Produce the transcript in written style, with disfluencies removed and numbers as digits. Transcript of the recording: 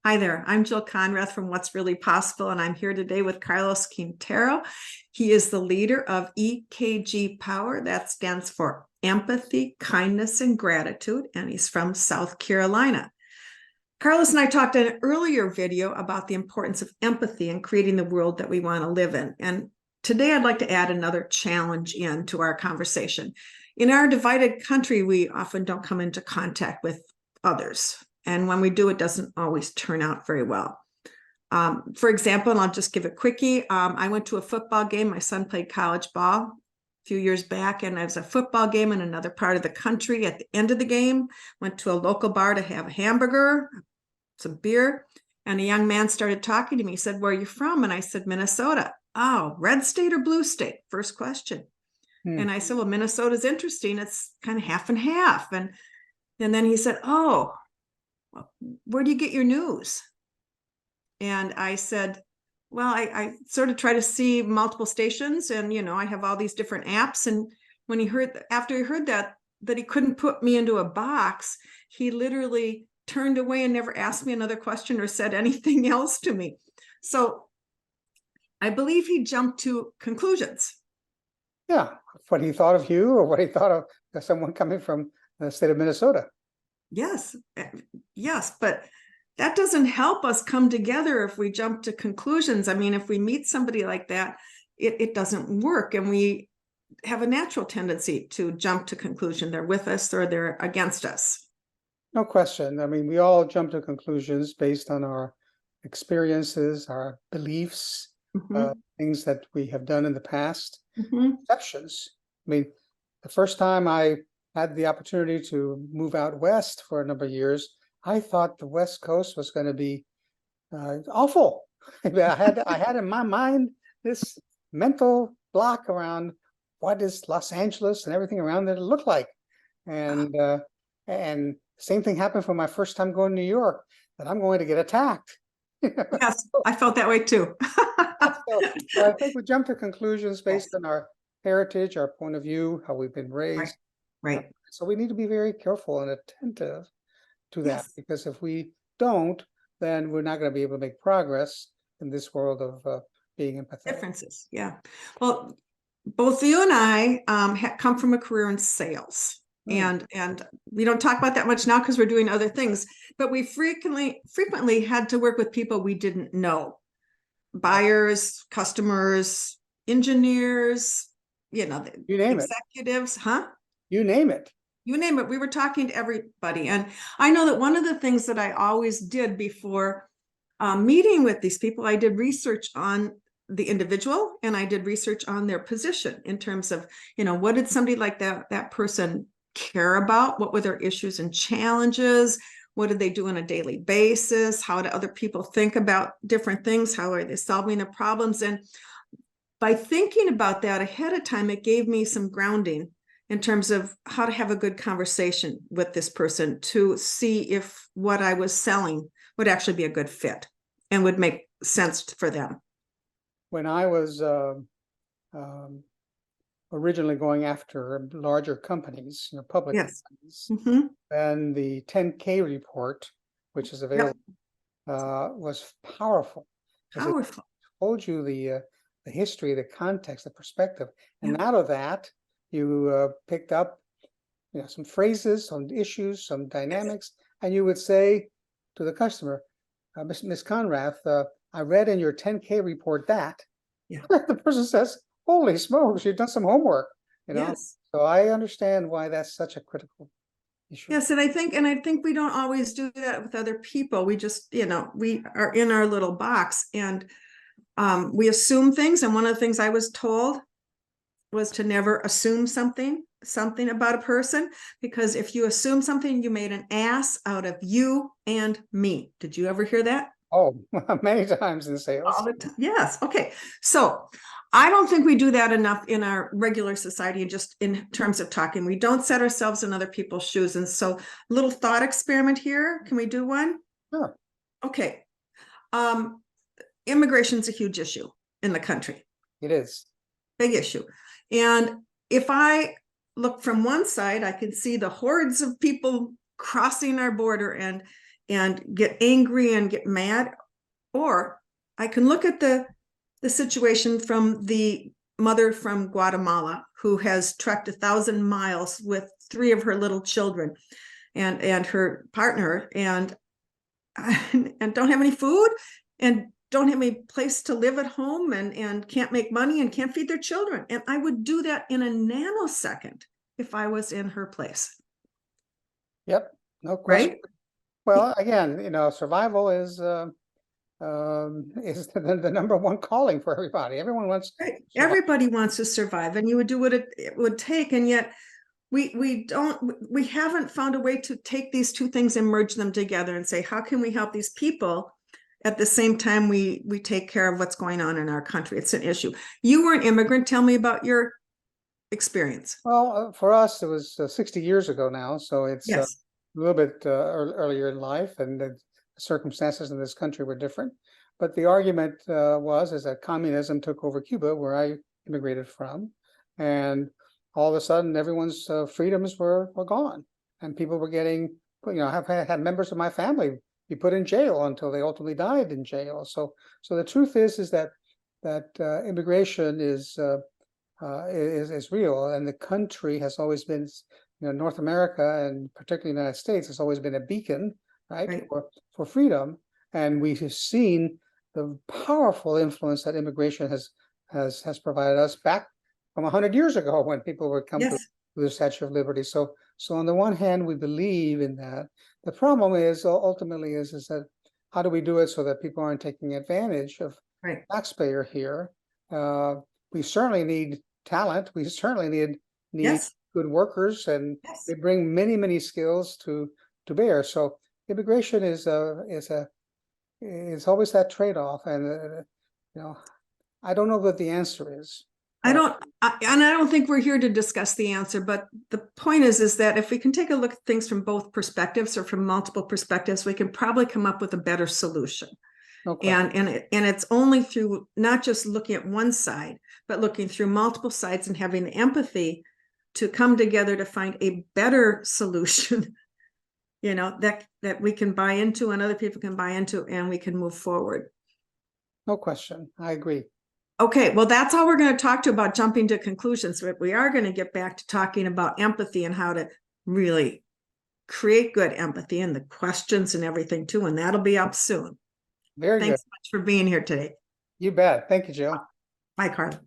Hi there, I'm Jill Konrath from What's Really Possible, and I'm here today with Carlos Quintero. He is the leader of EKG Power. That stands for Empathy, Kindness, and Gratitude, and he's from South Carolina. Carlos and I talked in an earlier video about the importance of empathy in creating the world that we want to live in. And today I'd like to add another challenge into our conversation. In our divided country, we often don't come into contact with others. And when we do, it doesn't always turn out very well. For example, and I'll just give a quickie. I went to a football game. My son played college ball a few years back, and there was a football game in another part of the country. At the end of the game, went to a local bar to have a hamburger, some beer, and a young man started talking to me. He said, "Where are you from?" And I said, "Minnesota." "Oh, red state or blue state?" First question. And I said, "Well, Minnesota's interesting. It's kind of half and half." And then he said, "Oh, where do you get your news?" And I said, "Well, I sort of try to see multiple stations, and I have all these different apps." And when after he heard that he couldn't put me into a box, he literally turned away and never asked me another question or said anything else to me. So I believe he jumped to conclusions. Yeah, what he thought of you, or what he thought of someone coming from the state of Minnesota. Yes, but that doesn't help us come together if we jump to conclusions. I mean, if we meet somebody like that, it doesn't work. And we have a natural tendency to jump to conclusion. They're with us or they're against us. No question. I mean, we all jump to conclusions based on our experiences, our beliefs, things that we have done in the past, perceptions. I mean, the first time I had the opportunity to move out west for a number of years, I thought the West Coast was going to be awful. I had in my mind this mental block around what is Los Angeles and everything around there look like, and same thing happened for my first time going to New York, that I'm going to get attacked. Yes, I felt that way too. So I think we jump to conclusions based on our heritage, our point of view, how we've been raised. Right. So we need to be very careful and attentive to that, because if we don't, then we're not going to be able to make progress in this world of being empathetic. Differences, yeah. Well, both you and I come from a career in sales. And we don't talk about that much now because we're doing other things, but we frequently had to work with people we didn't know. Buyers, customers, engineers, you name executives, You name it. You name it. We were talking to everybody. And I know that one of the things that I always did before meeting with these people, I did research on the individual, and I did research on their position in terms of, what did somebody like that person care about? What were their issues and challenges? What did they do on a daily basis? How do other people think about different things? How are they solving the problems? And by thinking about that ahead of time, it gave me some grounding in terms of how to have a good conversation with this person to see if what I was selling would actually be a good fit and would make sense for them. When I was originally going after larger companies, public companies, and the 10K report, which is available, was powerful. Powerful. It told you the history, the context, the perspective, and out of that, you picked up, some phrases, some issues, some dynamics, and you would say to the customer, Ms. Konrath, I read in your 10K report that. The person says, "Holy smokes, you've done some homework." So I understand why that's such a critical issue. Yes, and I think we don't always do that with other people. We just, we are in our little box, and we assume things. And one of the things I was told was to never assume something about a person, because if you assume something, you made an ass out of you and me. Did you ever hear that? Oh, many times in sales. All the time. Yes. Okay. So I don't think we do that enough in our regular society, just in terms of talking. We don't set ourselves in other people's shoes. And so, little thought experiment here. Can we do one? Sure. Okay. Immigration is a huge issue in the country. It is. Big issue. And if I look from one side, I can see the hordes of people crossing our border, and get angry and get mad, or I can look at the situation from the mother from Guatemala who has trekked 1,000 miles with 3 of her little children and her partner, and don't have any food and don't have any place to live at home, and can't make money and can't feed their children. And I would do that in a nanosecond if I was in her place. Yep, no question. Right? Well, again, survival is the number one calling for everybody. Everyone wants. Right. Everybody wants to survive, and you would do what it would take, and yet we haven't found a way to take these two things and merge them together and say, how can we help these people at the same time we take care of what's going on in our country? It's an issue. You were an immigrant. Tell me about your experience. Well, for us, it was 60 years ago now, so it's Yes. a little bit earlier in life, and the circumstances in this country were different. But the argument is that communism took over Cuba, where I immigrated from, and all of a sudden, everyone's freedoms were gone, and people were getting, have had members of my family be put in jail until they ultimately died in jail. So the truth is that immigration is real, and the country has always been, North America and particularly the United States has always been a beacon, right. For freedom, and we have seen the powerful influence that immigration has provided us back from 100 years ago, when people would come to the Statue of Liberty. So on the one hand, we believe in that. The problem is ultimately is that how do we do it so that people aren't taking advantage of taxpayer here? We certainly need talent. We certainly need good workers, and they bring many skills to bear. So immigration is always that trade-off, and I don't know what the answer is. I don't think we're here to discuss the answer, but the point is that if we can take a look at things from both perspectives or from multiple perspectives, we can probably come up with a better solution. And it's only through not just looking at one side, but looking through multiple sides and having the empathy to come together to find a better solution, that we can buy into and other people can buy into, and we can move forward. No question. I agree. Okay, well, that's all we're going to talk to about jumping to conclusions. But we are going to get back to talking about empathy and how to really create good empathy and the questions and everything too. And that'll be up soon. Very good. Thanks so much for being here today. You bet. Thank you, Jill. Bye, Carla.